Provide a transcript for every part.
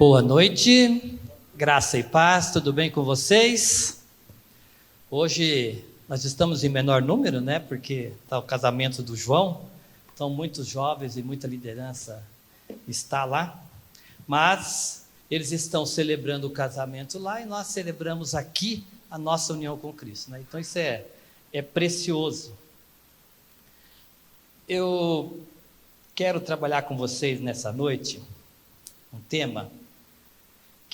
Boa noite, graça e paz, tudo bem com vocês? Hoje nós estamos em menor número, né? Porque está o casamento do João, então muitos jovens e muita liderança está lá, mas eles estão celebrando o casamento lá e nós celebramos aqui a nossa união com Cristo, né? Então isso é precioso. Eu quero trabalhar com vocês nessa noite um tema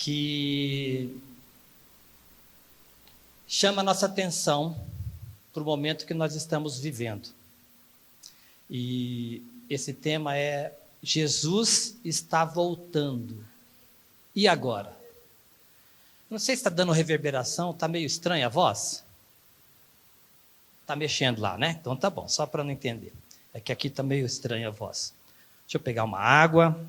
que chama a nossa atenção para o momento que nós estamos vivendo. E esse tema é: Jesus está voltando. E agora? Não sei se está dando reverberação, está meio estranha a voz? Está mexendo lá, né? Então tá bom, só para não entender. É que aqui está meio estranha a voz. Deixa eu pegar uma água.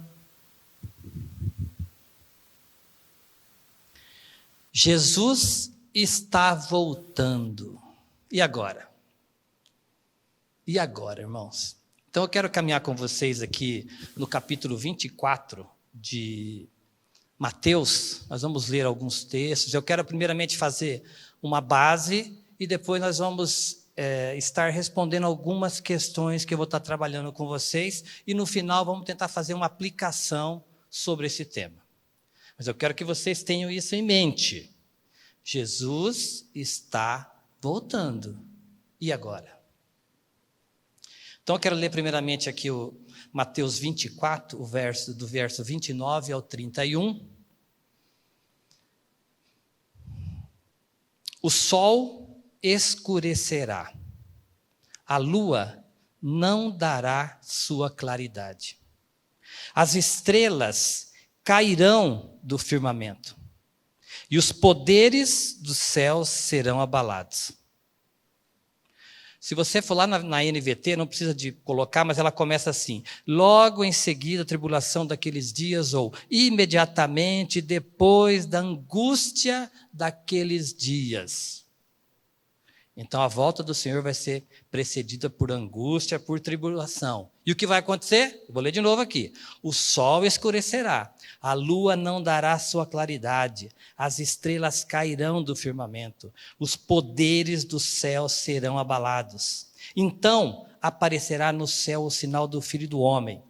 Jesus está voltando. E agora? E agora, irmãos? Então eu quero caminhar com vocês aqui no capítulo 24 de Mateus. Nós vamos ler alguns textos. Eu quero primeiramente fazer uma base e depois nós vamos estar respondendo algumas questões que eu vou estar trabalhando com vocês. E no final vamos tentar fazer uma aplicação sobre esse tema. Mas eu quero que vocês tenham isso em mente. Jesus está voltando. E agora? Então eu quero ler primeiramente aqui o Mateus 24, do verso 29 ao 31. O sol escurecerá, a lua não dará sua claridade. As estrelas cairão do firmamento, e os poderes dos céus serão abalados. Se você for lá na NVT, não precisa de colocar, mas ela começa assim: logo em seguida a tribulação daqueles dias, ou imediatamente depois da angústia daqueles dias. Então a volta do Senhor vai ser precedida por angústia, por tribulação. E o que vai acontecer? Eu vou ler de novo aqui. O sol escurecerá, a lua não dará sua claridade, as estrelas cairão do firmamento, os poderes do céu serão abalados. Então aparecerá no céu o sinal do Filho do Homem.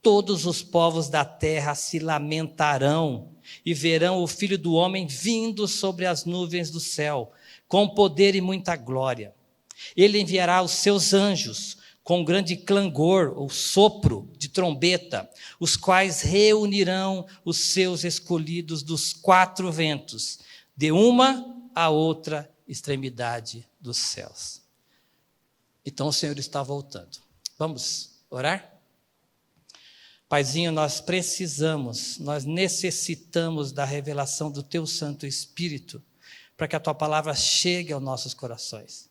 Todos os povos da terra se lamentarão e verão o Filho do Homem vindo sobre as nuvens do céu, com poder e muita glória. Ele enviará os seus anjos com grande clangor ou sopro de trombeta, os quais reunirão os seus escolhidos dos quatro ventos, de uma a outra extremidade dos céus. Então o Senhor está voltando. Vamos orar? Paizinho, nós necessitamos da revelação do Teu Santo Espírito, para que a Tua palavra chegue aos nossos corações.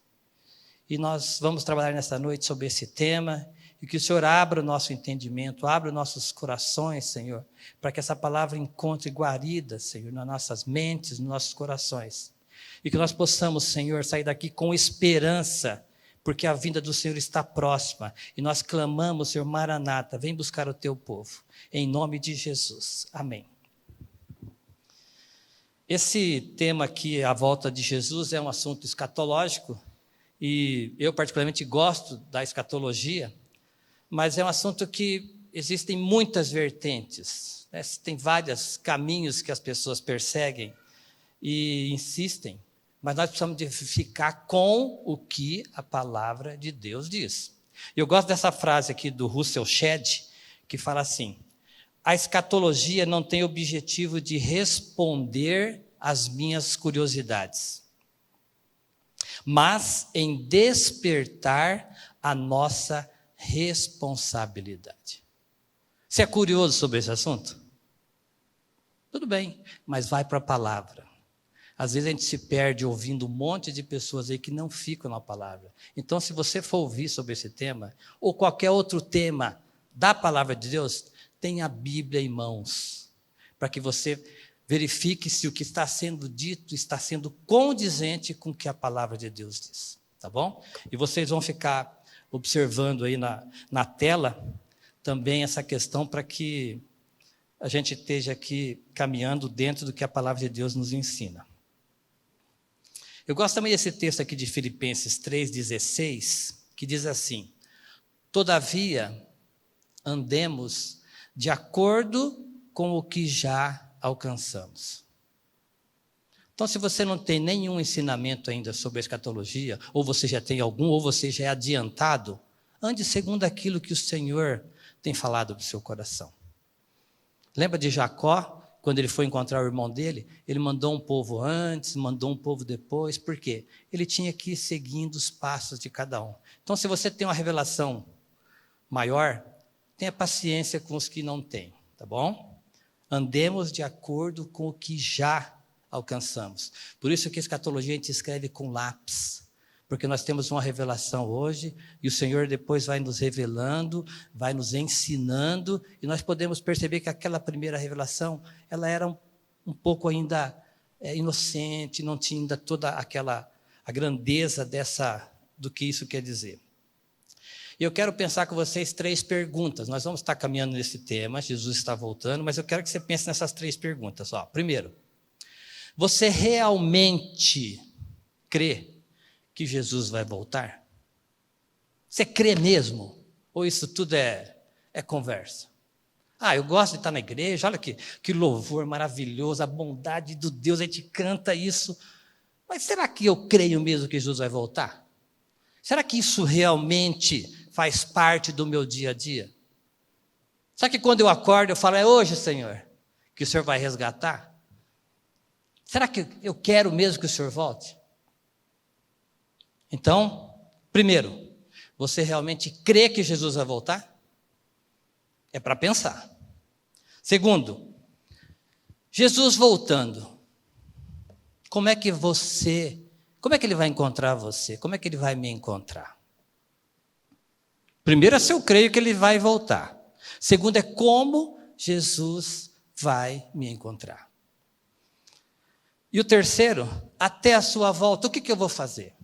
E nós vamos trabalhar nesta noite sobre esse tema, e que o Senhor abra o nosso entendimento, abra os nossos corações, Senhor, para que essa palavra encontre guarida, Senhor, nas nossas mentes, nos nossos corações. E que nós possamos, Senhor, sair daqui com esperança, porque a vinda do Senhor está próxima. E nós clamamos, Senhor, Maranata, vem buscar o Teu povo. Em nome de Jesus. Amém. Esse tema aqui, a volta de Jesus, é um assunto escatológico, e eu particularmente gosto da escatologia, mas é um assunto que existem muitas vertentes, né? Tem vários caminhos que as pessoas perseguem e insistem, mas nós precisamos de ficar com o que a palavra de Deus diz. Eu gosto dessa frase aqui do Russell Shedd, que fala assim: a escatologia não tem objetivo de responder às minhas curiosidades, mas em despertar a nossa responsabilidade. Você é curioso sobre esse assunto? Tudo bem, mas vai para a palavra. Às vezes a gente se perde ouvindo um monte de pessoas aí que não ficam na palavra. Então, se você for ouvir sobre esse tema, ou qualquer outro tema da palavra de Deus, tenha a Bíblia em mãos, para que você verifique se o que está sendo dito está sendo condizente com o que a palavra de Deus diz, tá bom? E vocês vão ficar observando aí na tela também essa questão, para que a gente esteja aqui caminhando dentro do que a palavra de Deus nos ensina. Eu gosto também desse texto aqui de Filipenses 3,16, que diz assim: todavia, andemos de acordo com o que já alcançamos. Então, se você não tem nenhum ensinamento ainda sobre a escatologia, ou você já tem algum, ou você já é adiantado, ande segundo aquilo que o Senhor tem falado do seu coração. Lembra de Jacó, quando ele foi encontrar o irmão dele? Ele mandou um povo antes, mandou um povo depois. Por quê? Ele tinha que ir seguindo os passos de cada um. Então, se você tem uma revelação maior, tenha paciência com os que não têm, tá bom? Andemos de acordo com o que já alcançamos. Por isso que a escatologia a gente escreve com lápis, porque nós temos uma revelação hoje, e o Senhor depois vai nos revelando, vai nos ensinando, e nós podemos perceber que aquela primeira revelação, ela era um pouco ainda inocente, não tinha ainda toda a grandeza do que isso quer dizer. E eu quero pensar com vocês 3 perguntas. Nós vamos estar caminhando nesse tema, Jesus está voltando, mas eu quero que você pense nessas 3 perguntas. Primeiro, você realmente crê que Jesus vai voltar? Você crê mesmo? Ou isso tudo é conversa? Eu gosto de estar na igreja, olha que louvor maravilhoso, a bondade do Deus, a gente canta isso. Mas será que eu creio mesmo que Jesus vai voltar? Será que isso realmente faz parte do meu dia a dia? Será que quando eu acordo eu falo, é hoje, Senhor, que o Senhor vai resgatar? Será que eu quero mesmo que o Senhor volte? Então, primeiro, você realmente crê que Jesus vai voltar? É para pensar. Segundo, Jesus voltando, como é que ele vai encontrar você? Como é que ele vai me encontrar? Primeiro é se eu creio que ele vai voltar. Segundo é como Jesus vai me encontrar. E o terceiro, até a sua volta, o que eu vou fazer?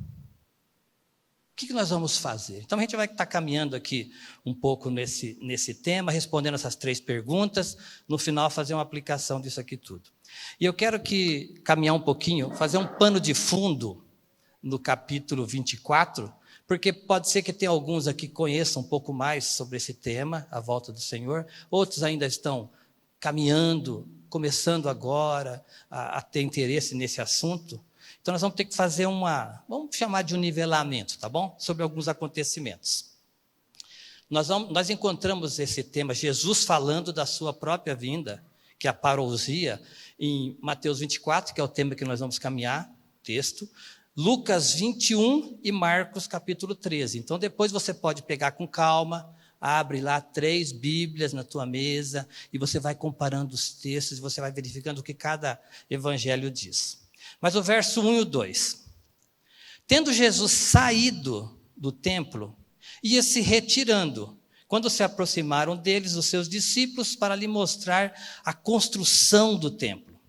O que nós vamos fazer? Então a gente vai estar caminhando aqui um pouco nesse tema, respondendo essas 3 perguntas, no final fazer uma aplicação disso aqui tudo. E eu quero caminhar um pouquinho, fazer um pano de fundo no capítulo 24, porque pode ser que tenha alguns aqui que conheçam um pouco mais sobre esse tema, a volta do Senhor, outros ainda estão caminhando, começando agora a ter interesse nesse assunto. Então nós vamos ter que fazer vamos chamar de um nivelamento, tá bom? Sobre alguns acontecimentos. Nós encontramos esse tema, Jesus falando da sua própria vinda, que é a parousia, em Mateus 24, que é o tema que nós vamos caminhar, texto, Lucas 21 e Marcos capítulo 13. Então depois você pode pegar com calma, abre lá 3 Bíblias na tua mesa, e você vai comparando os textos, e você vai verificando o que cada evangelho diz. Mas o verso 1 e o 2. Tendo Jesus saído do templo, ia se retirando, quando se aproximaram deles os seus discípulos para lhe mostrar a construção do templo.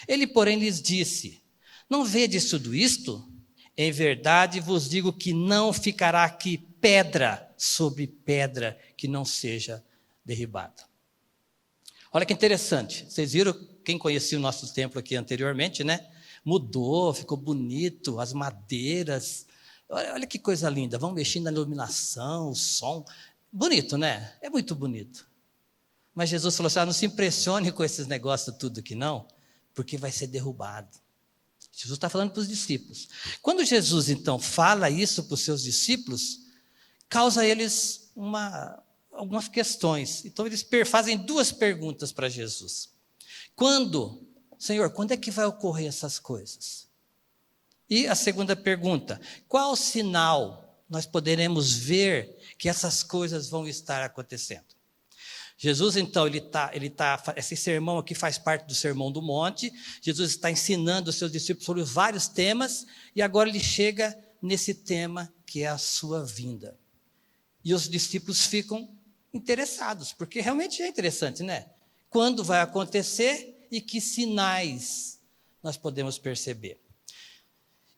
Ele, porém, lhes disse: não vedes tudo isto? Em verdade vos digo que não ficará aqui pedra sobre pedra que não seja derribada. Olha que interessante. Vocês viram, quem conhecia o nosso templo aqui anteriormente, né? Mudou, ficou bonito, as madeiras. Olha que coisa linda. Vão mexendo na iluminação, o som. Bonito, né? É muito bonito. Mas Jesus falou assim: não se impressione com esses negócios tudo aqui não, porque vai ser derrubado. Jesus está falando para os discípulos. Quando Jesus, então, fala isso para os seus discípulos, causa a eles algumas questões. Então, eles fazem 2 perguntas para Jesus. Senhor, quando é que vai ocorrer essas coisas? E a segunda pergunta: qual sinal nós poderemos ver que essas coisas vão estar acontecendo? Jesus, então, esse sermão aqui faz parte do Sermão do Monte. Jesus está ensinando os seus discípulos sobre vários temas, e agora ele chega nesse tema que é a sua vinda. E os discípulos ficam interessados, porque realmente é interessante, né? Quando vai acontecer e que sinais nós podemos perceber.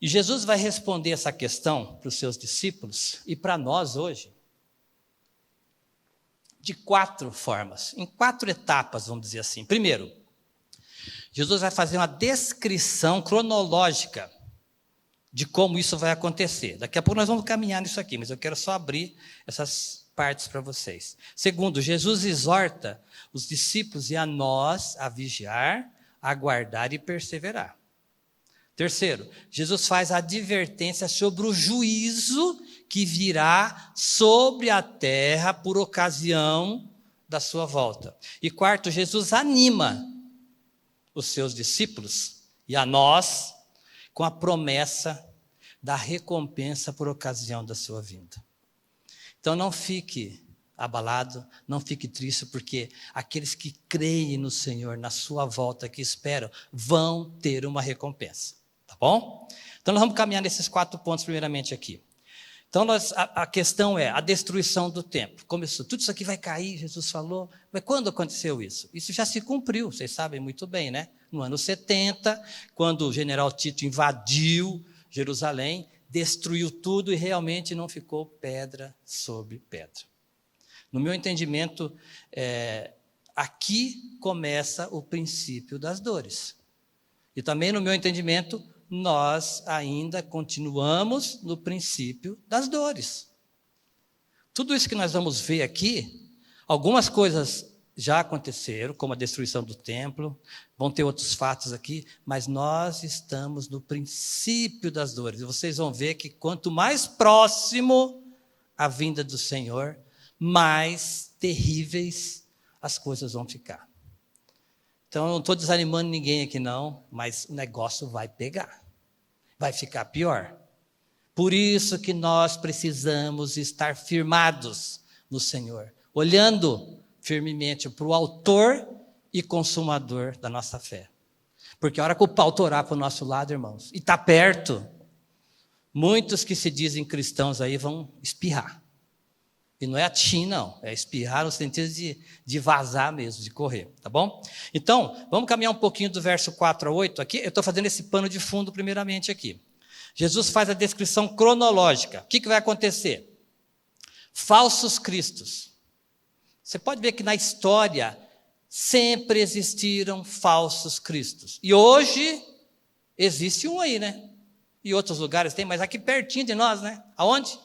E Jesus vai responder essa questão para os seus discípulos e para nós hoje, de 4 formas, em 4 etapas, vamos dizer assim. Primeiro, Jesus vai fazer uma descrição cronológica de como isso vai acontecer. Daqui a pouco nós vamos caminhar nisso aqui, mas eu quero só abrir essas partes para vocês. Segundo, Jesus exorta os discípulos e a nós a vigiar, aguardar e perseverar. Terceiro, Jesus faz a advertência sobre o juízo que virá sobre a terra por ocasião da sua volta. E quarto, Jesus anima os seus discípulos e a nós com a promessa da recompensa por ocasião da sua vinda. Então não fique abalado, não fique triste, porque aqueles que creem no Senhor, na sua volta, que esperam, vão ter uma recompensa. Tá bom? Então nós vamos caminhar nesses 4 pontos primeiramente aqui. Então a questão é a destruição do templo. Começou, tudo isso aqui vai cair, Jesus falou. Mas quando aconteceu isso? Isso já se cumpriu, vocês sabem muito bem, né? No ano 70, quando o general Tito invadiu Jerusalém, destruiu tudo e realmente não ficou pedra sobre pedra. No meu entendimento, aqui começa o princípio das dores. E também, no meu entendimento, nós ainda continuamos no princípio das dores. Tudo isso que nós vamos ver aqui, algumas coisas já aconteceram, como a destruição do templo, vão ter outros fatos aqui, mas nós estamos no princípio das dores. E vocês vão ver que quanto mais próximo a vinda do Senhor, mais terríveis as coisas vão ficar. Então, eu não estou desanimando ninguém aqui não, mas o negócio vai pegar. Vai ficar pior. Por isso que nós precisamos estar firmados no Senhor, olhando firmemente para o autor e consumador da nossa fé. Porque a hora que o pau torar para o nosso lado, irmãos, e está perto, muitos que se dizem cristãos aí vão espirrar. E não é atim, não. É espirrar no sentido de vazar mesmo, de correr, tá bom? Então, vamos caminhar um pouquinho do verso 4 a 8 aqui. Eu estou fazendo esse pano de fundo primeiramente aqui. Jesus faz a descrição cronológica. O que vai acontecer? Falsos cristos. Você pode ver que na história sempre existiram falsos cristos. E hoje existe um aí, né? E outros lugares tem, mas aqui pertinho de nós, né? Aonde?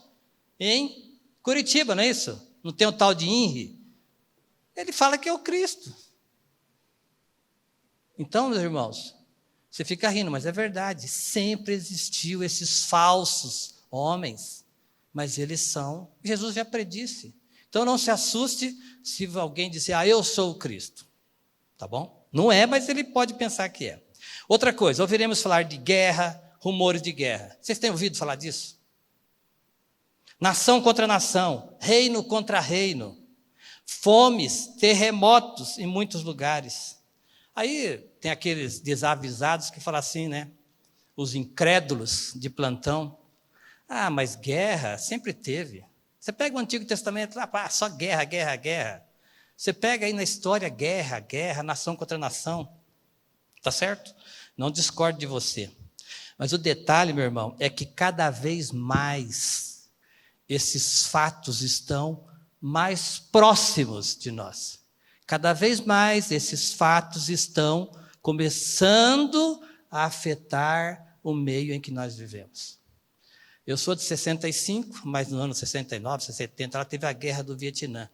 Em Curitiba, não é isso? Não tem o tal de INRI? Ele fala que é o Cristo. Então, meus irmãos, você fica rindo, mas é verdade. Sempre existiu esses falsos homens, mas eles são, Jesus já predisse. Então não se assuste se alguém disser, eu sou o Cristo. Tá bom? Não é, mas ele pode pensar que é. Outra coisa, ouviremos falar de guerra, rumores de guerra. Vocês têm ouvido falar disso? Nação contra nação, reino contra reino, fomes, terremotos em muitos lugares. Aí tem aqueles desavisados que falam assim, né? Os incrédulos de plantão. Mas guerra sempre teve. Você pega o Antigo Testamento, só guerra, guerra, guerra. Você pega aí na história, guerra, guerra, nação contra nação. Tá certo? Não discordo de você. Mas o detalhe, meu irmão, é que cada vez mais esses fatos estão mais próximos de nós. Cada vez mais esses fatos estão começando a afetar o meio em que nós vivemos. Eu sou de 65, mas no ano 69, 70, ela teve a guerra do Vietnã.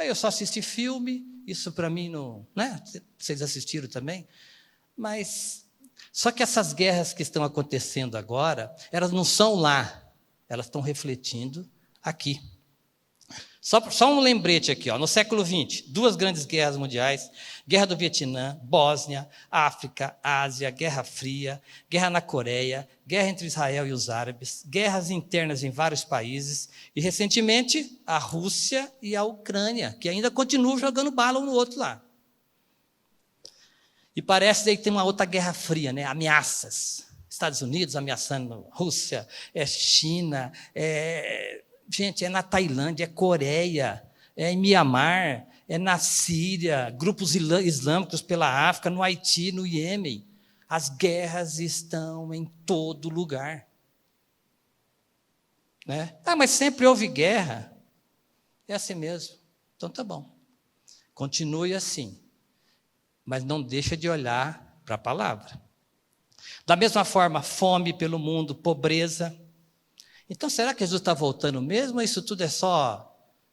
Eu só assisti filme, isso para mim não... né? Vocês assistiram também? Mas só que essas guerras que estão acontecendo agora, elas não são lá. Elas estão refletindo aqui. Só um lembrete aqui, no século XX, 2 grandes guerras mundiais, guerra do Vietnã, Bósnia, África, Ásia, Guerra Fria, guerra na Coreia, guerra entre Israel e os árabes, guerras internas em vários países, e recentemente a Rússia e a Ucrânia, que ainda continuam jogando bala um no outro lá. E parece que tem uma outra guerra fria, né? Ameaças. Estados Unidos ameaçando Rússia, China, gente, é na Tailândia, é Coreia, é em Mianmar, é na Síria, grupos islâmicos pela África, no Haiti, no Iêmen. As guerras estão em todo lugar. Né? Mas sempre houve guerra. É assim mesmo. Então tá bom. Continue assim. Mas não deixa de olhar para a palavra. Da mesma forma, fome pelo mundo, pobreza. Então, será que Jesus está voltando mesmo? Ou isso tudo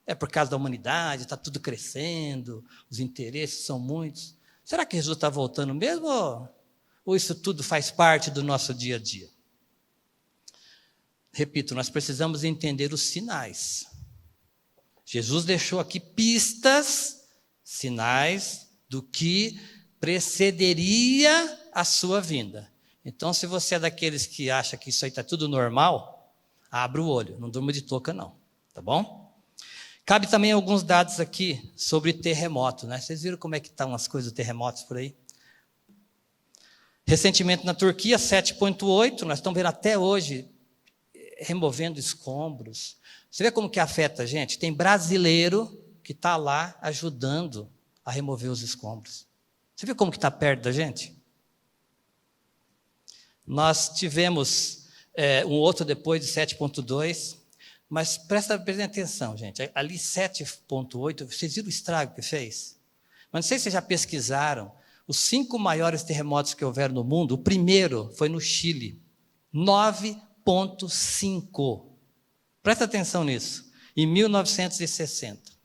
é por causa da humanidade, está tudo crescendo, os interesses são muitos. Será que Jesus está voltando mesmo? Ou isso tudo faz parte do nosso dia a dia? Repito, nós precisamos entender os sinais. Jesus deixou aqui pistas, sinais do que precederia a sua vinda. Então, se você é daqueles que acha que isso aí está tudo normal, abra o olho, não durma de touca não, tá bom? Cabe também alguns dados aqui sobre terremoto, né? Vocês viram como é que estão as coisas, terremotos por aí? Recentemente na Turquia, 7,8, nós estamos vendo até hoje, removendo escombros. Você vê como que afeta a gente? Tem brasileiro que está lá ajudando a remover os escombros. Você vê como que está perto da gente? Nós tivemos um outro depois de 7,2, mas prestem atenção, gente. Ali 7,8, vocês viram o estrago que fez? Mas não sei se vocês já pesquisaram, os 5 maiores terremotos que houveram no mundo, o primeiro foi no Chile, 9,5. Presta atenção nisso, em 1960.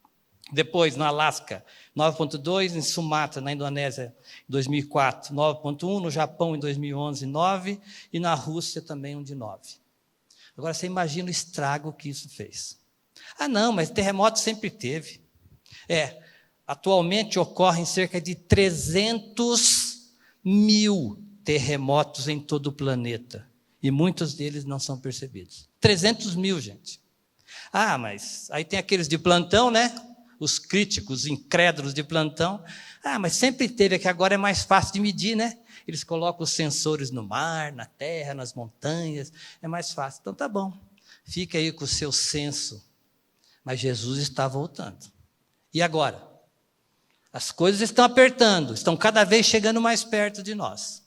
Depois, no Alasca, 9,2, em Sumatra, na Indonésia, em 2004, 9,1, no Japão, em 2011, 9, e na Rússia também, um de 9. Agora, você imagina o estrago que isso fez. Ah, não, mas terremoto sempre teve. Atualmente ocorrem cerca de 300 mil terremotos em todo o planeta, e muitos deles não são percebidos. 300 mil, gente. Ah, mas aí tem aqueles de plantão, né? Os críticos, incrédulos de plantão. Ah, mas sempre teve, que agora é mais fácil de medir, né? Eles colocam os sensores no mar, na terra, nas montanhas, é mais fácil. Então tá bom, fica aí com o seu senso. Mas Jesus está voltando. E agora? As coisas estão apertando, estão cada vez chegando mais perto de nós.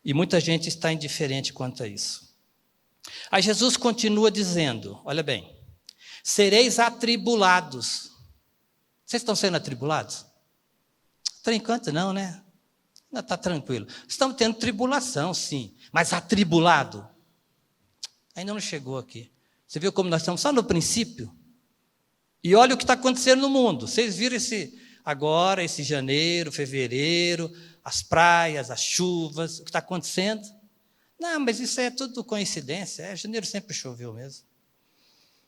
E muita gente está indiferente quanto a isso. Aí Jesus continua dizendo, olha bem, sereis atribulados. Vocês estão sendo atribulados? Por enquanto não, né? Ainda está tranquilo. Estamos tendo tribulação, sim, mas atribulado ainda não chegou aqui. Você viu como nós estamos só no princípio? E olha o que está acontecendo no mundo. Vocês viram esse janeiro, fevereiro, as praias, as chuvas, o que está acontecendo? Não, mas isso é tudo coincidência. Janeiro sempre choveu mesmo.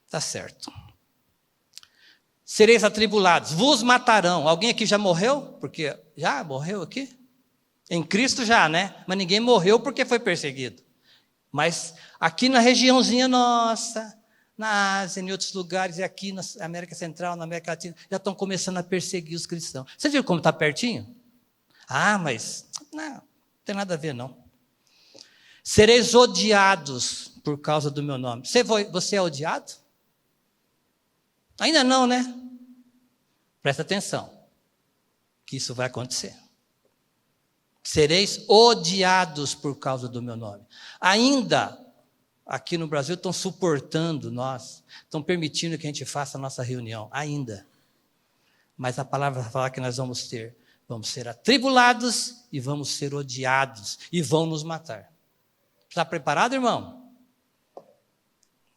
Está certo. Sereis atribulados, vos matarão. Alguém aqui já morreu? Porque já morreu aqui? Em Cristo já, né? Mas ninguém morreu porque foi perseguido. Mas aqui na regiãozinha nossa, na Ásia, em outros lugares, e aqui na América Central, na América Latina, já estão começando a perseguir os cristãos. Você viu como está pertinho? Ah, mas não tem nada a ver, não. Sereis odiados por causa do meu nome. Você é odiado? Ainda não, né? Presta atenção, que isso vai acontecer. Sereis odiados por causa do meu nome. Ainda, aqui no Brasil, estão suportando nós, estão permitindo que a gente faça a nossa reunião, ainda. Mas a palavra fala que nós vamos ser atribulados e vamos ser odiados e vão nos matar. Está preparado, irmão?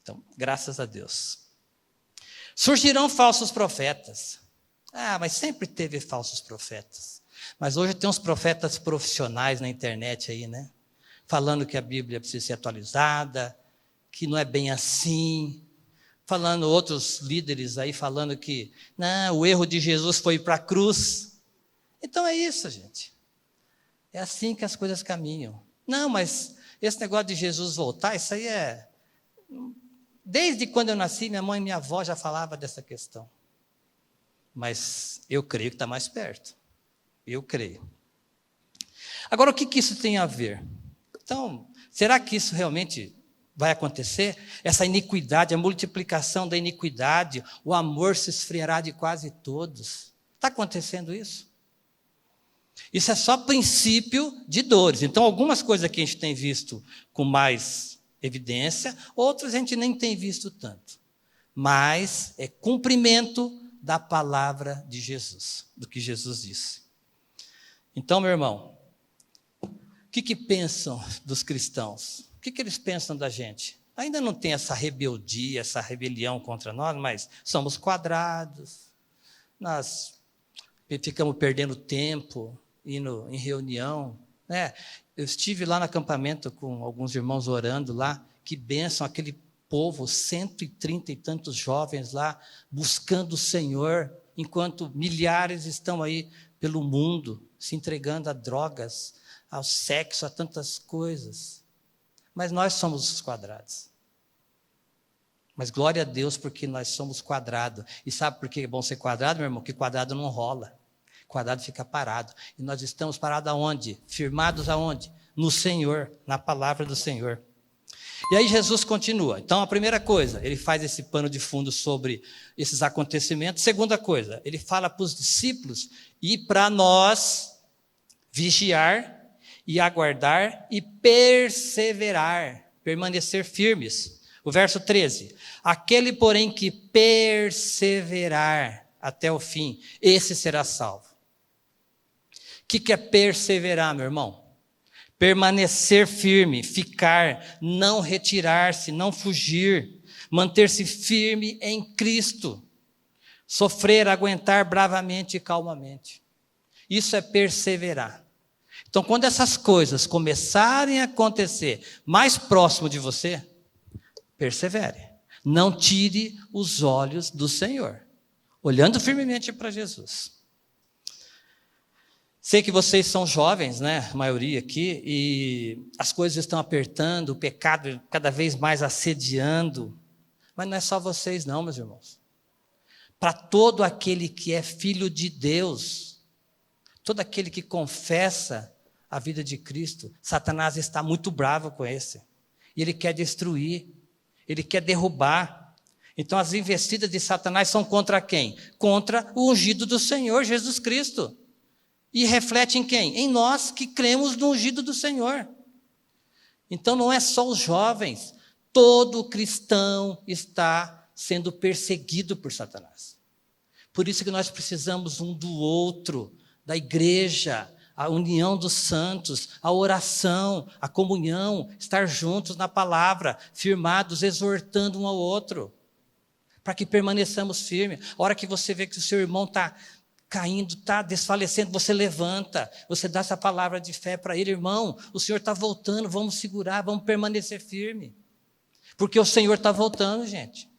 Então, graças a Deus. Surgirão falsos profetas. Ah, mas sempre teve falsos profetas. Mas hoje tem uns profetas profissionais na internet aí, né? Falando que a Bíblia precisa ser atualizada, que não é bem assim. Falando, outros líderes aí falando que não, o erro de Jesus foi para a cruz. Então é isso, gente. É assim que as coisas caminham. Não, mas esse negócio de Jesus voltar, isso aí é... Desde quando eu nasci, minha mãe e minha avó já falavam dessa questão. Mas eu creio que está mais perto. Eu creio. Agora, o que isso tem a ver? Então, será que isso realmente vai acontecer? Essa iniquidade, a multiplicação da iniquidade, o amor se esfriará de quase todos. Está acontecendo isso? Isso é só princípio de dores. Então, algumas coisas que a gente tem visto com mais evidência, outras a gente nem tem visto tanto. Mas é cumprimento da palavra de Jesus, do que Jesus disse. Então, meu irmão, o que pensam dos cristãos? O que eles pensam da gente? Ainda não tem essa rebeldia, essa rebelião contra nós, mas somos quadrados, nós ficamos perdendo tempo, indo em reunião, né? Eu estive lá no acampamento com alguns irmãos orando lá, que bênção, aquele povo, 130 e tantos jovens lá, buscando o Senhor, enquanto milhares estão aí pelo mundo, se entregando a drogas, ao sexo, a tantas coisas. Mas nós somos os quadrados. Mas glória a Deus porque nós somos quadrados. E sabe por que é bom ser quadrado, meu irmão? Porque quadrado não rola. Quadrado fica parado. E nós estamos parados aonde? Firmados aonde? No Senhor, na palavra do Senhor. E aí Jesus continua. Então, a primeira coisa, ele faz esse pano de fundo sobre esses acontecimentos. Segunda coisa, ele fala para os discípulos e para nós vigiar e aguardar e perseverar, permanecer firmes. O verso 13. Aquele, porém, que perseverar até o fim, esse será salvo. O que é perseverar, meu irmão? Permanecer firme, ficar, não retirar-se, não fugir, manter-se firme em Cristo, sofrer, aguentar bravamente e calmamente. Isso é perseverar. Então, quando essas coisas começarem a acontecer mais próximo de você, persevere. Não tire os olhos do Senhor, olhando firmemente para Jesus. Sei que vocês são jovens, né, a maioria aqui, e as coisas estão apertando, o pecado cada vez mais assediando, mas não é só vocês não, meus irmãos. Para todo aquele que é filho de Deus, todo aquele que confessa a vida de Cristo, Satanás está muito bravo com esse, e ele quer destruir, ele quer derrubar. Então as investidas de Satanás são contra quem? Contra o ungido do Senhor, Jesus Cristo. E reflete em quem? Em nós que cremos no ungido do Senhor. Então não é só os jovens, todo cristão está sendo perseguido por Satanás. Por isso que nós precisamos um do outro, da igreja, a união dos santos, a oração, a comunhão, estar juntos na palavra, firmados, exortando um ao outro, para que permaneçamos firmes. A hora que você vê que o seu irmão está caindo, está desfalecendo, você levanta, você dá essa palavra de fé para ele, irmão, o Senhor está voltando, vamos segurar, vamos permanecer firme, porque o Senhor está voltando, gente.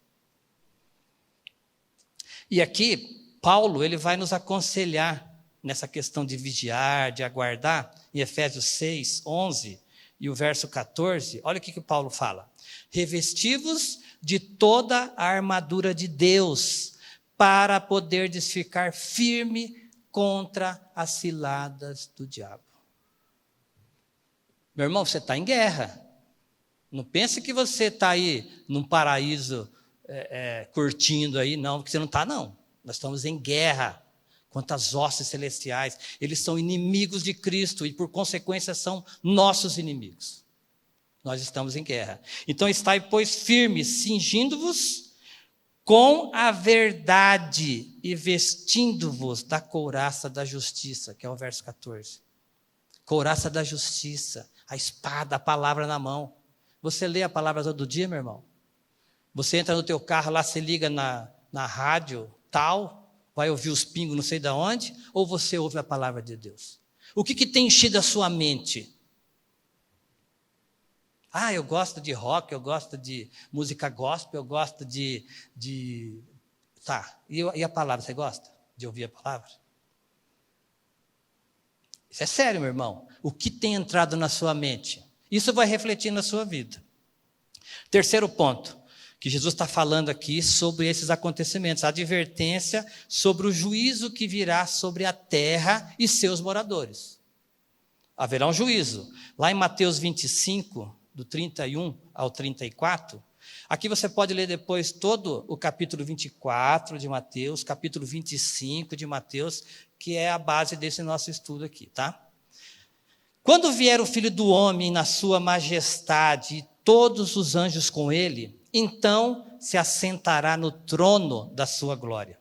E aqui, Paulo, ele vai nos aconselhar nessa questão de vigiar, de aguardar, em Efésios 6, 11 e o verso 14, olha o que Paulo fala. Revesti-vos de toda a armadura de Deus, para poderdes ficar firme contra as ciladas do diabo. Meu irmão, você está em guerra. Não pense que você está aí num paraíso curtindo aí, não, porque você não está, não. Nós estamos em guerra contra as hostes celestiais. Eles são inimigos de Cristo e, por consequência, são nossos inimigos. Nós estamos em guerra. Então, estai, pois, firmes, cingindo-vos com a verdade e vestindo-vos da couraça da justiça, que é o verso 14. Couraça da justiça, a espada, a palavra na mão. Você lê a palavra todo dia, meu irmão? Você entra no teu carro lá, se liga na rádio, tal, vai ouvir os pingos não sei de onde, ou você ouve a palavra de Deus? O que tem enchido a sua mente? Ah, eu gosto de rock, eu gosto de música gospel, eu gosto de... Tá, e a palavra, você gosta de ouvir a palavra? Isso é sério, meu irmão. O que tem entrado na sua mente? Isso vai refletir na sua vida. Terceiro ponto, que Jesus está falando aqui sobre esses acontecimentos, a advertência sobre o juízo que virá sobre a terra e seus moradores. Haverá um juízo. Lá em Mateus 25... do 31 ao 34, aqui você pode ler depois todo o capítulo 24 de Mateus, capítulo 25 de Mateus, que é a base desse nosso estudo aqui, tá? Quando vier o Filho do Homem na sua majestade e todos os anjos com ele, então se assentará no trono da sua glória.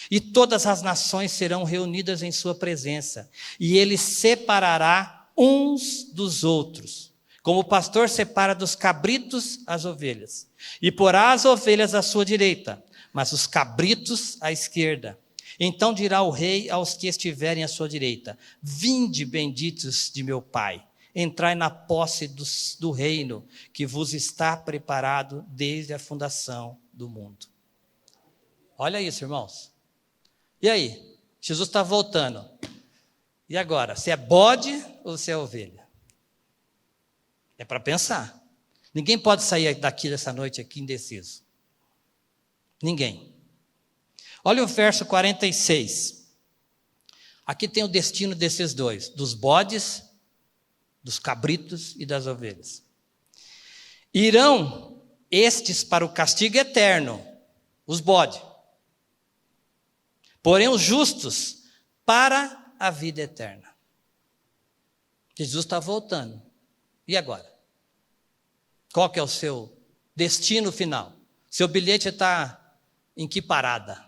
E todas as nações serão reunidas em sua presença, e ele separará uns dos outros, como o pastor separa dos cabritos as ovelhas, e porá as ovelhas à sua direita, mas os cabritos à esquerda. Então dirá o rei aos que estiverem à sua direita: vinde, benditos de meu Pai, entrai na posse do reino que vos está preparado desde a fundação do mundo. Olha isso, irmãos. E aí? Jesus está voltando. E agora? Se é bode ou se é ovelha? É para pensar. Ninguém pode sair daqui dessa noite aqui indeciso. Ninguém. Olha o verso 46. Aqui tem o destino desses dois, dos bodes, dos cabritos e das ovelhas. Irão estes para o castigo eterno, os bodes. Porém os justos para a vida eterna. Jesus está voltando. E agora? Qual que é o seu destino final? Seu bilhete está em que parada?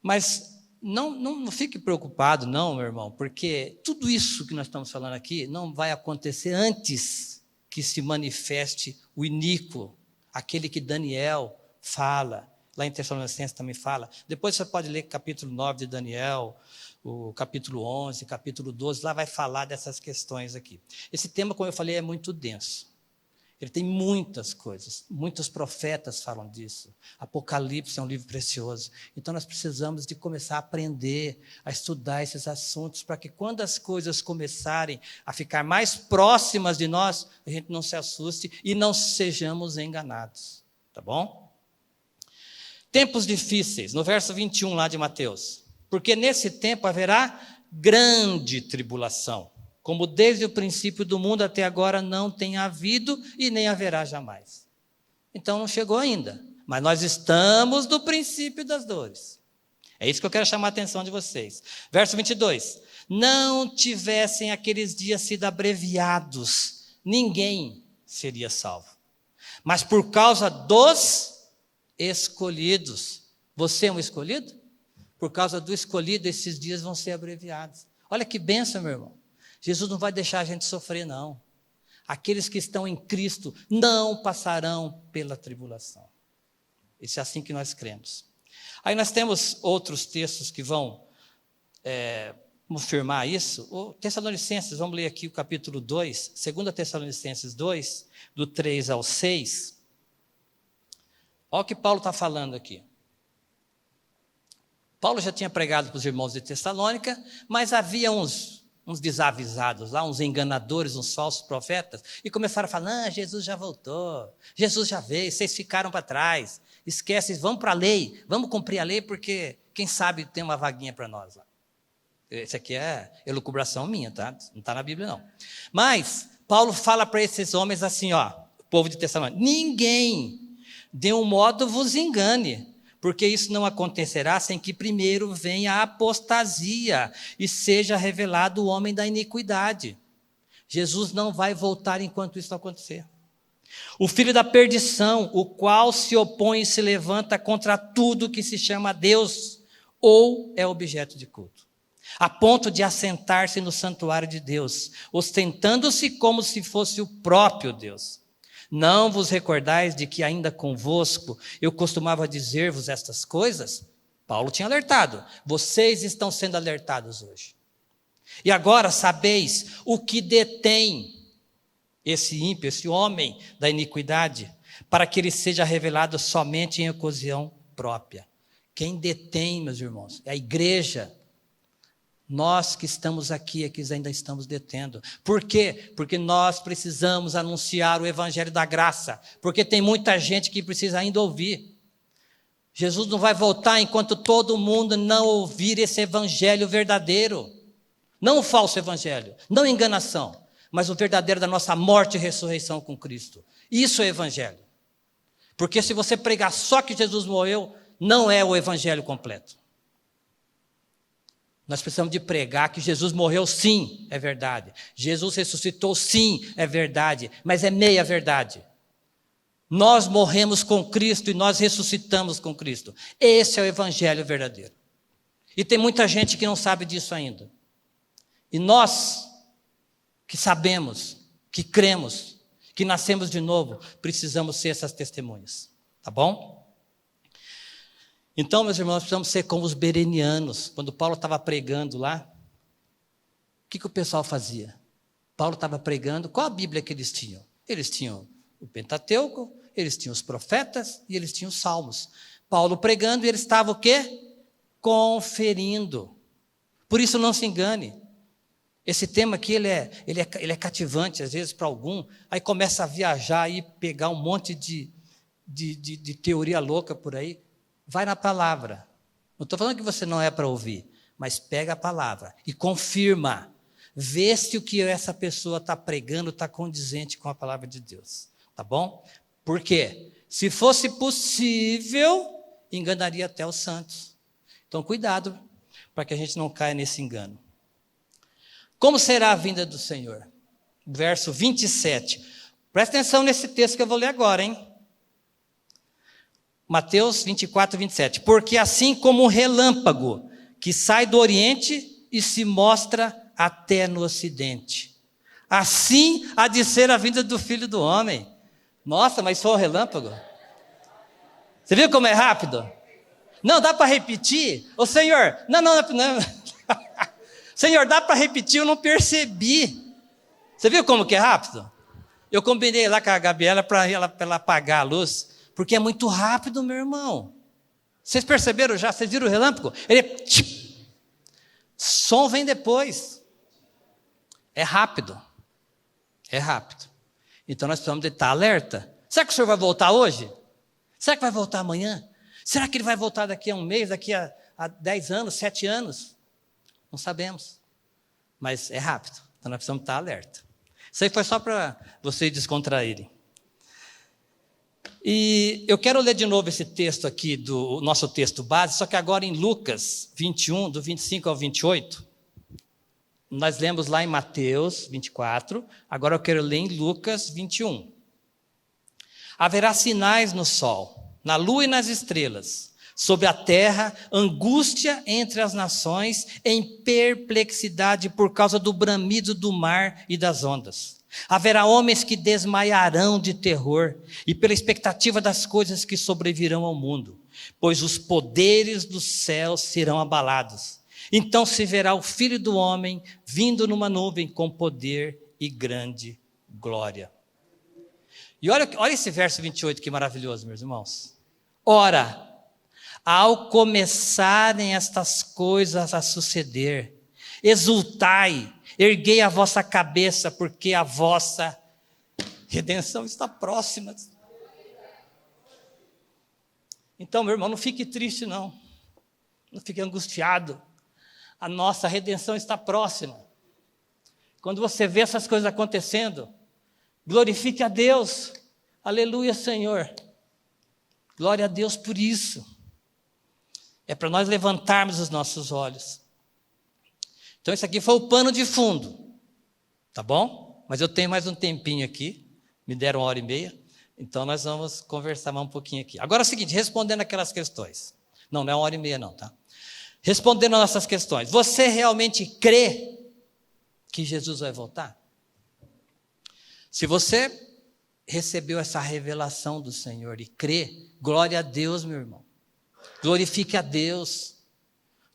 Mas não fique preocupado não, meu irmão, porque tudo isso que nós estamos falando aqui não vai acontecer antes que se manifeste o iníquo, aquele que Daniel fala. Lá em Tessalonicenses também fala. Depois você pode ler capítulo 9 de Daniel, o capítulo 11, capítulo 12, lá vai falar dessas questões aqui. Esse tema, como eu falei, é muito denso. Ele tem muitas coisas, muitos profetas falam disso. Apocalipse é um livro precioso. Então nós precisamos de começar a aprender, a estudar esses assuntos, para que quando as coisas começarem a ficar mais próximas de nós, a gente não se assuste e não sejamos enganados. Tá bom? Tempos difíceis, no verso 21 lá de Mateus. Porque nesse tempo haverá grande tribulação, como desde o princípio do mundo até agora não tem havido e nem haverá jamais. Então não chegou ainda, mas nós estamos no princípio das dores. É isso que eu quero chamar a atenção de vocês. Verso 22. Não tivessem aqueles dias sido abreviados, ninguém seria salvo. Mas por causa dos escolhidos. Você é um escolhido? Por causa do escolhido, esses dias vão ser abreviados. Olha que bênção, meu irmão. Jesus não vai deixar a gente sofrer, não. Aqueles que estão em Cristo não passarão pela tribulação. Isso é assim que nós cremos. Aí nós temos outros textos que vão confirmar isso. O Tessalonicenses, vamos ler aqui o capítulo 2, 2 Tessalonicenses 2, do 3 ao 6. Olha o que Paulo está falando aqui. Paulo já tinha pregado para os irmãos de Tessalônica, mas havia uns desavisados lá, uns enganadores, uns falsos profetas, e começaram a falar: Jesus já voltou, Jesus já veio, vocês ficaram para trás, esquece, vamos para a lei, vamos cumprir a lei, porque quem sabe tem uma vaguinha para nós lá. Isso aqui é elucubração minha, tá? Não está na Bíblia, não. Mas Paulo fala para esses homens assim, ó, o povo de Tessalônica: ninguém de um modo vos engane, porque isso não acontecerá sem que primeiro venha a apostasia e seja revelado o homem da iniquidade. Jesus não vai voltar enquanto isso acontecer. O filho da perdição, o qual se opõe e se levanta contra tudo que se chama Deus ou é objeto de culto, a ponto de assentar-se no santuário de Deus, ostentando-se como se fosse o próprio Deus. Não vos recordais de que ainda convosco eu costumava dizer-vos estas coisas? Paulo tinha alertado. Vocês estão sendo alertados hoje. E agora sabeis o que detém esse ímpio, esse homem da iniquidade, para que ele seja revelado somente em ocasião própria. Quem detém, meus irmãos, é a igreja. Nós que estamos aqui é que ainda estamos detendo. Por quê? Porque nós precisamos anunciar o evangelho da graça. Porque tem muita gente que precisa ainda ouvir. Jesus não vai voltar enquanto todo mundo não ouvir esse evangelho verdadeiro. Não o falso evangelho, não enganação, mas o verdadeiro da nossa morte e ressurreição com Cristo. Isso é evangelho. Porque se você pregar só que Jesus morreu, não é o evangelho completo. Nós precisamos de pregar que Jesus morreu, sim, é verdade. Jesus ressuscitou, sim, é verdade. Mas é meia verdade. Nós morremos com Cristo e nós ressuscitamos com Cristo. Esse é o evangelho verdadeiro. E tem muita gente que não sabe disso ainda. E nós, que sabemos, que cremos, que nascemos de novo, precisamos ser essas testemunhas. Tá bom? Então, meus irmãos, precisamos ser como os berenianos. Quando Paulo estava pregando lá, o que o pessoal fazia? Paulo estava pregando, qual a Bíblia que eles tinham? Eles tinham o Pentateuco, eles tinham os profetas e eles tinham os salmos. Paulo pregando e eles estavam o quê? Conferindo. Por isso não se engane. Esse tema aqui, ele é cativante, às vezes, para algum. Aí começa a viajar e pegar um monte de teoria louca por aí. Vai na palavra. Não estou falando que você não é para ouvir, mas pega a palavra e confirma. Vê se o que essa pessoa está pregando está condizente com a palavra de Deus. Tá bom? Por quê? Se fosse possível, enganaria até os santos. Então, cuidado para que a gente não caia nesse engano. Como será a vinda do Senhor? Verso 27. Presta atenção nesse texto que eu vou ler agora, hein? Mateus 24, 27. Porque assim como um relâmpago que sai do Oriente e se mostra até no Ocidente, assim há de ser a vinda do Filho do Homem. Nossa, mas foi um relâmpago? Você viu como é rápido? Não, dá para repetir? Ô Senhor, não. Senhor, dá para repetir? Eu não percebi. Você viu como que é rápido? Eu combinei lá com a Gabriela para ela apagar a luz, porque é muito rápido, meu irmão. Vocês perceberam já? Vocês viram o relâmpago? Som vem depois. É rápido. É rápido. Então nós precisamos de estar alerta. Será que o Senhor vai voltar hoje? Será que vai voltar amanhã? Será que Ele vai voltar daqui a um mês, daqui a 10 anos, 7 anos? Não sabemos. Mas é rápido. Então nós precisamos estar alerta. Isso aí foi só para vocês descontraírem. E eu quero ler de novo esse texto aqui, do nosso texto base, só que agora em Lucas 21, do 25 ao 28. Nós lemos lá em Mateus 24, agora eu quero ler em Lucas 21. Haverá sinais no sol, na lua e nas estrelas, sobre a terra, angústia entre as nações, em perplexidade por causa do bramido do mar e das ondas. Haverá homens que desmaiarão de terror e pela expectativa das coisas que sobrevirão ao mundo, pois os poderes dos céus serão abalados. Então se verá o Filho do Homem vindo numa nuvem com poder e grande glória. E olha esse verso 28 que maravilhoso, meus irmãos. Ora, ao começarem estas coisas a suceder, exultai, erguei a vossa cabeça, porque a vossa redenção está próxima. Então, meu irmão, não fique triste, não. Não fique angustiado. A nossa redenção está próxima. Quando você vê essas coisas acontecendo, glorifique a Deus. Aleluia, Senhor. Glória a Deus por isso. É para nós levantarmos os nossos olhos. Então, isso aqui foi o pano de fundo. Tá bom? Mas eu tenho mais um tempinho aqui. Me deram 1h30. Então, nós vamos conversar mais um pouquinho aqui. Agora é o seguinte, respondendo aquelas questões. Não é 1h30 não, tá? Respondendo a nossas questões. Você realmente crê que Jesus vai voltar? Se você recebeu essa revelação do Senhor e crê, glória a Deus, meu irmão. Glorifique a Deus.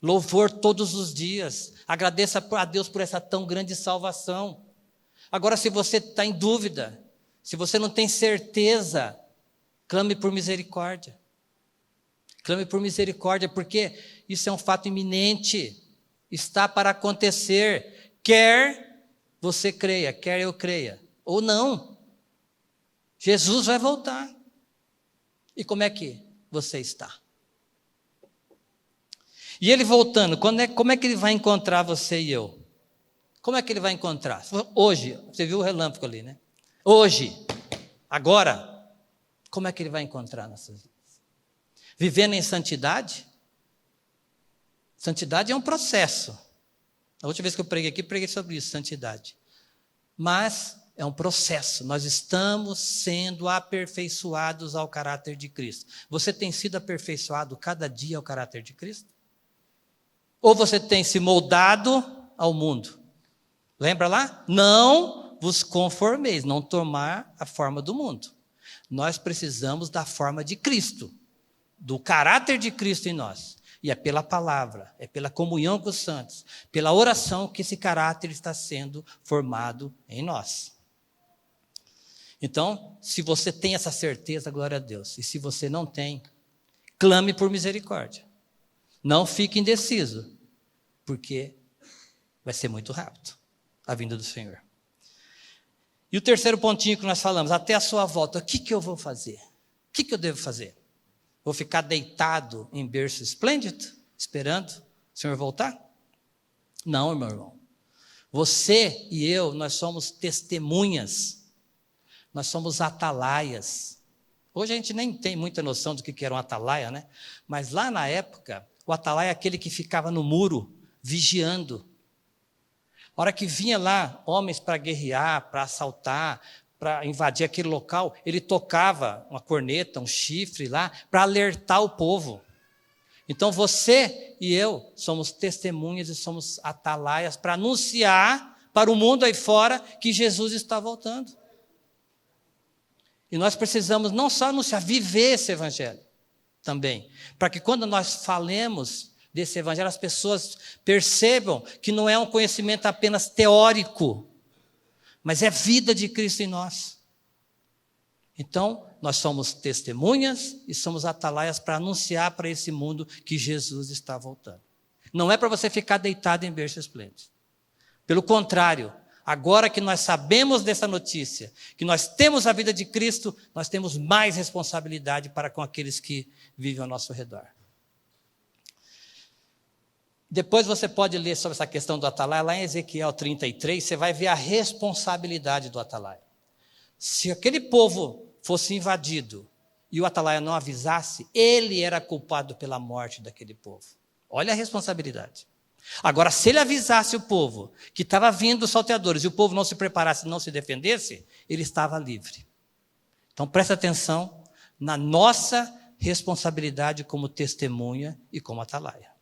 Louvor todos os dias. Agradeça a Deus por essa tão grande salvação. Agora, se você está em dúvida, se você não tem certeza, clame por misericórdia. Clame por misericórdia, porque isso é um fato iminente. Está para acontecer. Quer você creia, quer eu creia, ou não. Jesus vai voltar. E como é que você está? E ele voltando, como é que ele vai encontrar você e eu? Como é que ele vai encontrar? Hoje, você viu o relâmpago ali, né? Hoje, agora, como é que ele vai encontrar nossas vidas? Vivendo em santidade? Santidade é um processo. A última vez que eu preguei aqui, preguei sobre isso, santidade. Mas é um processo. Nós estamos sendo aperfeiçoados ao caráter de Cristo. Você tem sido aperfeiçoado cada dia ao caráter de Cristo? Ou você tem se moldado ao mundo? Lembra lá? Não vos conformeis, não tomar a forma do mundo. Nós precisamos da forma de Cristo, do caráter de Cristo em nós. E é pela palavra, é pela comunhão com os santos, pela oração que esse caráter está sendo formado em nós. Então, se você tem essa certeza, glória a Deus. E se você não tem, clame por misericórdia. Não fique indeciso, porque vai ser muito rápido a vinda do Senhor. E o terceiro pontinho que nós falamos, até a sua volta, o que eu vou fazer? O que eu devo fazer? Vou ficar deitado em berço esplêndido, esperando o Senhor voltar? Não, meu irmão. Você e eu, nós somos testemunhas. Nós somos atalaias. Hoje a gente nem tem muita noção do que era um atalaia, né? Mas lá na época, o atalaia é aquele que ficava no muro, vigiando. A hora que vinha lá homens para guerrear, para assaltar, para invadir aquele local, ele tocava uma corneta, um chifre lá, para alertar o povo. Então você e eu somos testemunhas e somos atalaias para anunciar para o mundo aí fora que Jesus está voltando. E nós precisamos não só anunciar, viver esse evangelho também. Para que quando nós falemos desse evangelho, as pessoas percebam que não é um conhecimento apenas teórico, mas é vida de Cristo em nós. Então, nós somos testemunhas e somos atalaias para anunciar para esse mundo que Jesus está voltando. Não é para você ficar deitado em berço esplêndido. Pelo contrário, agora que nós sabemos dessa notícia, que nós temos a vida de Cristo, nós temos mais responsabilidade para com aqueles que vivem ao nosso redor. Depois você pode ler sobre essa questão do atalaia, lá em Ezequiel 33, você vai ver a responsabilidade do atalaia. Se aquele povo fosse invadido e o atalaia não avisasse, ele era culpado pela morte daquele povo. Olha a responsabilidade. Agora, se ele avisasse o povo que estava vindo os salteadores e o povo não se preparasse, não se defendesse, ele estava livre. Então, presta atenção na nossa responsabilidade como testemunha e como atalaia.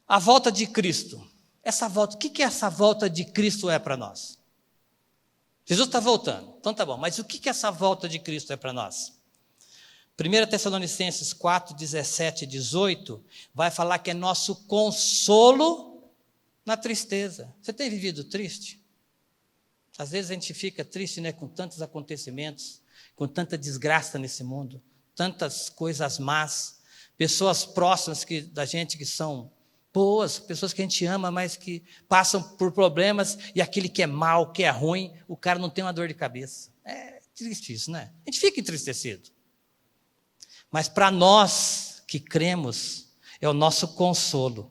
A volta de Cristo. Essa volta, o que essa volta de Cristo é para nós? Jesus está voltando, então tá bom, mas o que essa volta de Cristo é para nós? 1 Tessalonicenses 4, 17 e 18, vai falar que é nosso consolo na tristeza. Você tem vivido triste? Às vezes a gente fica triste, né, com tantos acontecimentos, com tanta desgraça nesse mundo, tantas coisas más, pessoas próximas da gente que são boas, pessoas que a gente ama, mas que passam por problemas, e aquele que é mal, que é ruim, o cara não tem uma dor de cabeça. É triste isso, né? A gente fica entristecido. Mas para nós que cremos, é o nosso consolo.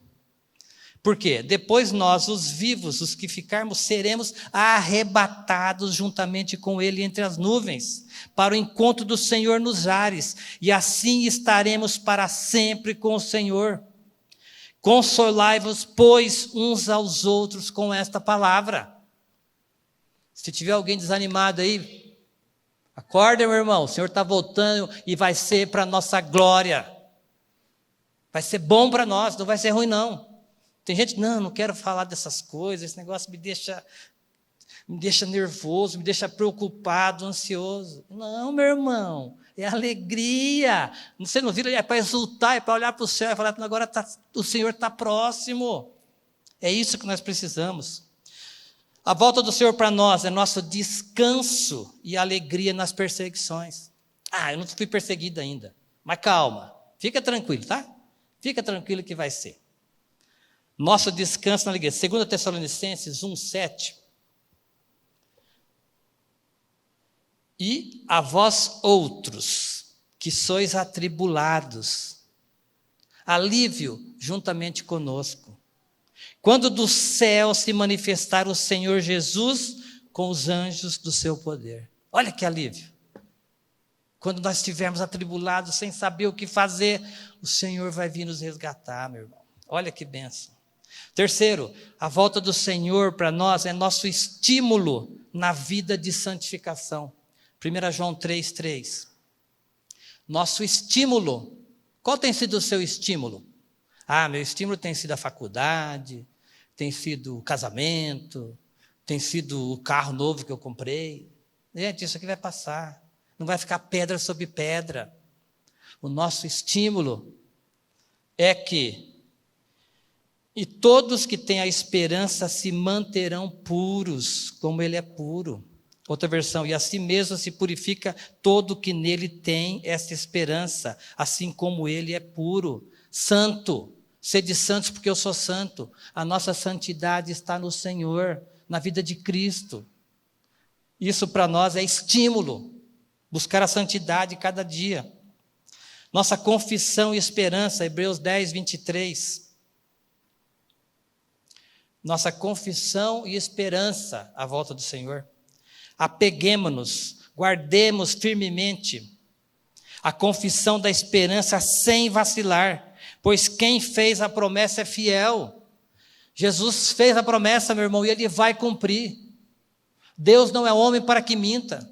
Por quê? Depois nós, os vivos, os que ficarmos, seremos arrebatados juntamente com Ele entre as nuvens, para o encontro do Senhor nos ares, e assim estaremos para sempre com o Senhor. Consolai-vos, pois, uns aos outros com esta palavra. Se tiver alguém desanimado aí, acorda, meu irmão, o Senhor está voltando e vai ser para a nossa glória. Vai ser bom para nós, não vai ser ruim não. Tem gente, não quero falar dessas coisas, esse negócio me deixa nervoso, me deixa preocupado, ansioso. Não, meu irmão, é alegria. Você não vira, é para exultar, é para olhar para o céu e falar, agora o Senhor está próximo. É isso que nós precisamos. A volta do Senhor para nós é nosso descanso e alegria nas perseguições. Eu não fui perseguido ainda, mas calma, fica tranquilo, tá? Fica tranquilo que vai ser. Nosso descanso na alegria. 2 Tessalonicenses 1, 7. E a vós outros, que sois atribulados, alívio juntamente conosco, quando do céu se manifestar o Senhor Jesus com os anjos do seu poder. Olha que alívio. Quando nós estivermos atribulados, sem saber o que fazer, o Senhor vai vir nos resgatar, meu irmão. Olha que bênção. Terceiro, a volta do Senhor para nós é nosso estímulo na vida de santificação. 1 João 3,3. Nosso estímulo. Qual tem sido o seu estímulo? Meu estímulo tem sido a faculdade, tem sido o casamento, tem sido o carro novo que eu comprei. Gente, isso aqui vai passar. Não vai ficar pedra sobre pedra. O nosso estímulo é que e todos que têm a esperança se manterão puros, como ele é puro. Outra versão, e assim mesmo se purifica todo que nele tem essa esperança, assim como ele é puro. Santo, sede santos porque eu sou santo. A nossa santidade está no Senhor, na vida de Cristo. Isso para nós é estímulo, buscar a santidade cada dia. Nossa confissão e esperança, Hebreus 10, 23. Nossa confissão e esperança à volta do Senhor. Apeguemo-nos, guardemos firmemente a confissão da esperança sem vacilar, pois quem fez a promessa é fiel. Jesus fez a promessa, meu irmão, e ele vai cumprir. Deus não é homem para que minta.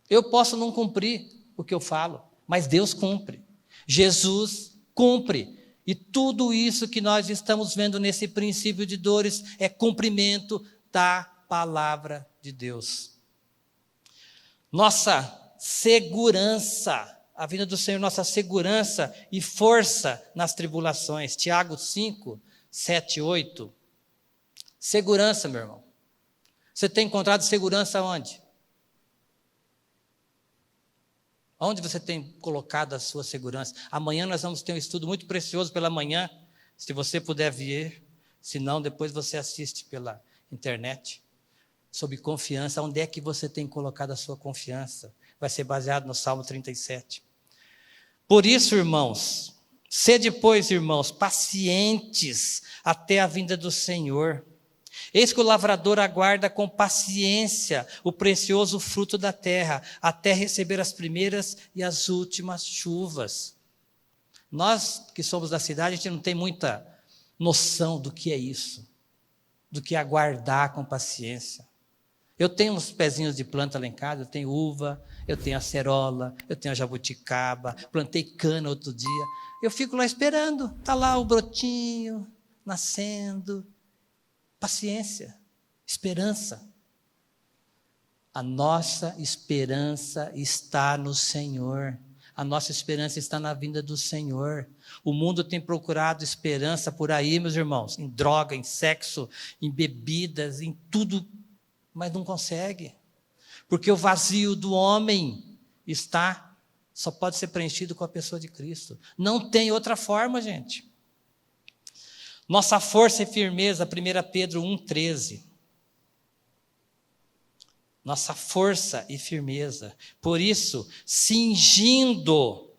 Eu posso não cumprir o que eu falo, mas Deus cumpre. Jesus cumpre. E tudo isso que nós estamos vendo nesse princípio de dores é cumprimento da palavra de Deus. Nossa segurança, a vinda do Senhor, nossa segurança e força nas tribulações. Tiago 5, 7, 8. Segurança, meu irmão. Você tem encontrado segurança onde? Onde você tem colocado a sua segurança? Amanhã nós vamos ter um estudo muito precioso pela manhã, se você puder vir, se não, depois você assiste pela internet, sobre confiança. Onde é que você tem colocado a sua confiança? Vai ser baseado no Salmo 37. Por isso, irmãos, sede, pois, irmãos, pacientes até a vinda do Senhor. Eis que o lavrador aguarda com paciência o precioso fruto da terra, até receber as primeiras e as últimas chuvas. Nós que somos da cidade, a gente não tem muita noção do que é isso, do que é aguardar com paciência. Eu tenho uns pezinhos de planta lá em casa, eu tenho uva, eu tenho acerola, eu tenho a jabuticaba, plantei cana outro dia. Eu fico lá esperando, está lá o brotinho, nascendo. Paciência, esperança. A nossa esperança está no Senhor. A nossa esperança está na vinda do Senhor. O mundo tem procurado esperança por aí, meus irmãos, em droga, em sexo, em bebidas, em tudo, mas não consegue. Porque o vazio do homem só pode ser preenchido com a pessoa de Cristo. Não tem outra forma, gente. Nossa força e firmeza, 1 Pedro 1,13. Nossa força e firmeza. Por isso, cingindo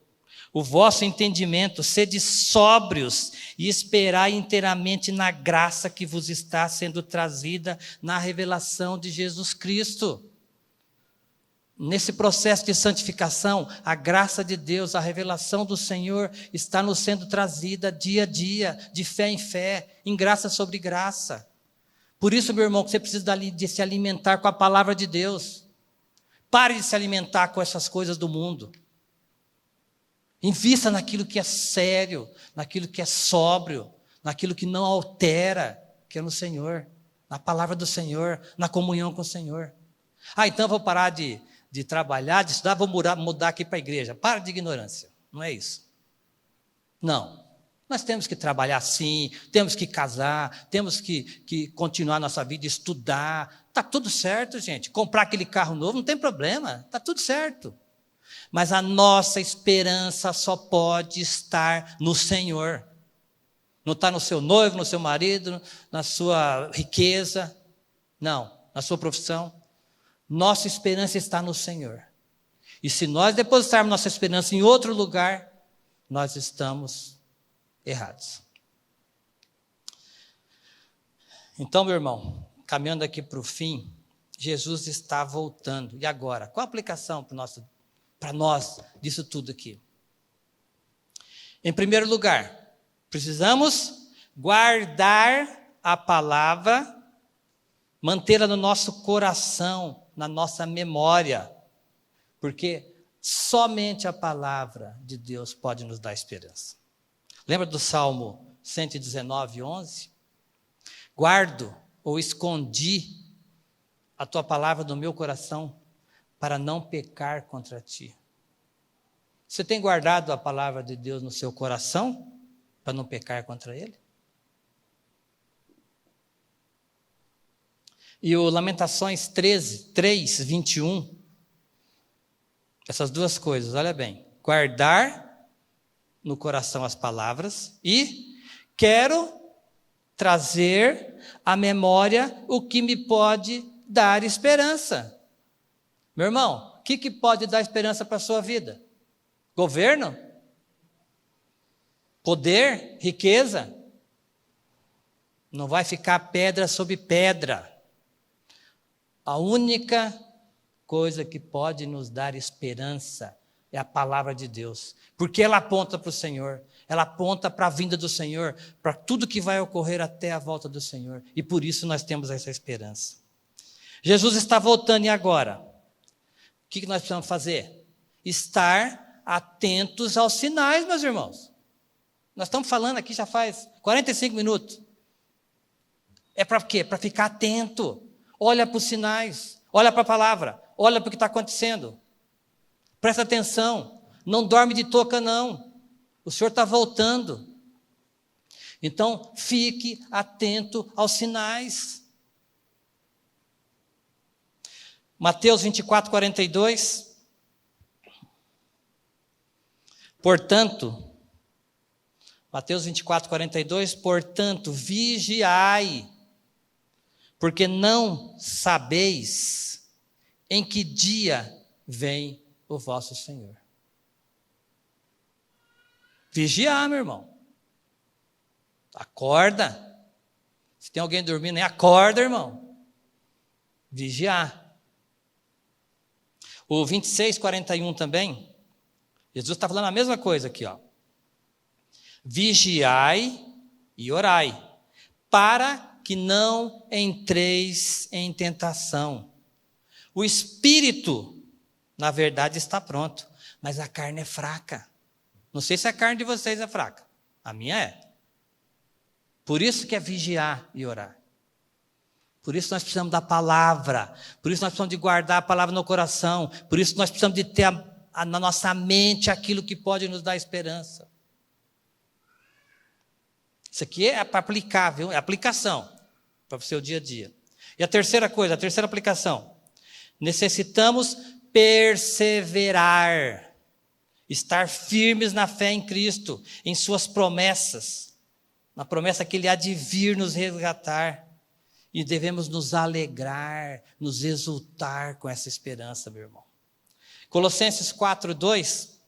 o vosso entendimento, sede sóbrios e esperai inteiramente na graça que vos está sendo trazida na revelação de Jesus Cristo. Nesse processo de santificação, a graça de Deus, a revelação do Senhor está nos sendo trazida dia a dia, de fé em fé, em graça sobre graça. Por isso, meu irmão, que você precisa de se alimentar com a palavra de Deus. Pare de se alimentar com essas coisas do mundo. Invista naquilo que é sério, naquilo que é sóbrio, naquilo que não altera, que é no Senhor, na palavra do Senhor, na comunhão com o Senhor. Então eu vou parar de trabalhar, de estudar, vou mudar aqui para a igreja. Para de ignorância, não é isso. Não, nós temos que trabalhar sim, temos que casar, temos que continuar nossa vida, estudar. Está tudo certo, gente. Comprar aquele carro novo não tem problema, está tudo certo. Mas a nossa esperança só pode estar no Senhor. Não está no seu noivo, no seu marido, na sua riqueza, não, na sua profissão. Nossa esperança está no Senhor. E se nós depositarmos nossa esperança em outro lugar, nós estamos errados. Então, meu irmão, caminhando aqui para o fim, Jesus está voltando. E agora? Qual a aplicação para nós disso tudo aqui? Em primeiro lugar, precisamos Guardar a palavra, mantê-la no nosso coração, na nossa memória, porque somente a palavra de Deus pode nos dar esperança. Lembra do Salmo 119, 11? Guardo ou escondi a tua palavra no meu coração para não pecar contra ti. Você tem guardado a palavra de Deus no seu coração para não pecar contra ele? E o Lamentações 3, 21, essas duas coisas, olha bem. Guardar no coração as palavras e quero trazer à memória o que me pode dar esperança. Meu irmão, o que pode dar esperança para a sua vida? Governo? Poder? Riqueza? Não vai ficar pedra sobre pedra. A única coisa que pode nos dar esperança é a palavra de Deus, porque ela aponta para o Senhor, ela aponta para a vinda do Senhor, para tudo que vai ocorrer até a volta do Senhor, e por isso nós temos essa esperança. Jesus está voltando, e agora? O que nós precisamos fazer? Estar atentos aos sinais, meus irmãos. Nós estamos falando aqui já faz 45 minutos. É para quê? Para ficar atento. Olha para os sinais, olha para a palavra, olha para o que está acontecendo. Presta atenção, não dorme de touca não. O Senhor está voltando. Então, fique atento aos sinais. Mateus 24, 42. Portanto, Mateus 24, 42, portanto, vigiai, porque não sabeis em que dia vem o vosso Senhor. Vigiar, meu irmão. Acorda. Se tem alguém dormindo, acorda, irmão. Vigiar. O 26, 41 também, Jesus está falando a mesma coisa aqui, ó. Vigiai e orai, para que não entreis em tentação. O espírito, na verdade, está pronto, mas a carne é fraca. Não sei se a carne de vocês é fraca, a minha é. Por isso que é vigiar e orar. Por isso nós precisamos da palavra, por isso nós precisamos de guardar a palavra no coração, por isso nós precisamos de ter na nossa mente aquilo que pode nos dar esperança. Isso aqui é para aplicar, viu? É aplicação para o seu dia a dia. E a terceira coisa, a terceira aplicação. Necessitamos perseverar, estar firmes na fé em Cristo, em suas promessas, na promessa que Ele há de vir nos resgatar. E devemos nos alegrar, nos exultar com essa esperança, meu irmão. Colossenses 4, 2.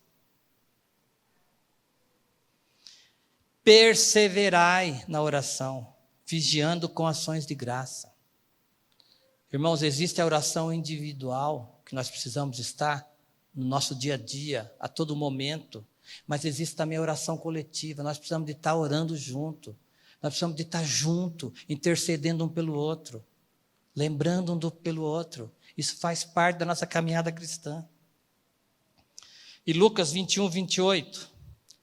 Perseverai na oração, vigiando com ações de graça. Irmãos, existe a oração individual, que nós precisamos estar no nosso dia a dia, a todo momento, mas existe também a oração coletiva, nós precisamos de estar orando junto, nós precisamos de estar junto, intercedendo um pelo outro, lembrando um pelo outro, isso faz parte da nossa caminhada cristã. E Lucas 21, 28,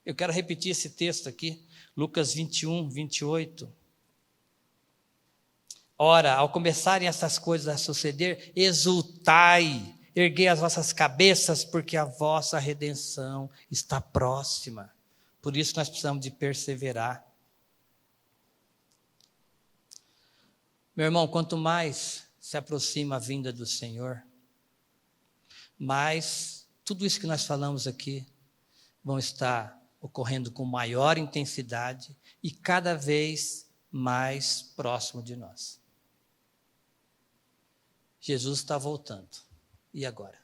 eu quero repetir esse texto aqui, Lucas 21, 28. Ora, ao começarem essas coisas a suceder, exultai, erguei as vossas cabeças, porque a vossa redenção está próxima. Por isso nós precisamos de perseverar. Meu irmão, quanto mais se aproxima a vinda do Senhor, mais tudo isso que nós falamos aqui vão estar ocorrendo com maior intensidade e cada vez mais próximo de nós. Jesus está voltando. E agora?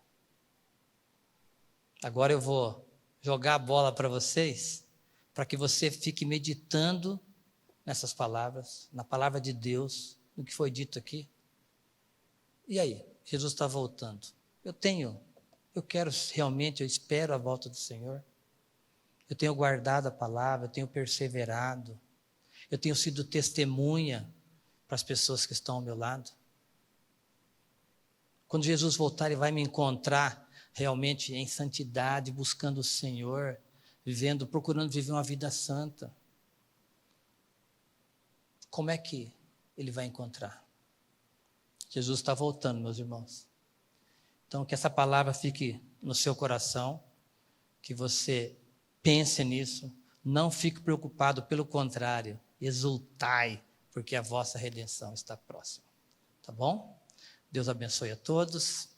Agora eu vou jogar a bola para vocês, para que você fique meditando nessas palavras, na palavra de Deus, no que foi dito aqui. E aí? Jesus está voltando. Eu quero realmente, eu espero a volta do Senhor. Eu tenho guardado a palavra, eu tenho perseverado. Eu tenho sido testemunha para as pessoas que estão ao meu lado. Quando Jesus voltar, Ele vai me encontrar realmente em santidade, buscando o Senhor, procurando viver uma vida santa. Como é que Ele vai encontrar? Jesus está voltando, meus irmãos. Então, que essa palavra fique no seu coração, que você pense nisso, não fique preocupado, pelo contrário, exultai, porque a vossa redenção está próxima. Tá bom? Deus abençoe a todos.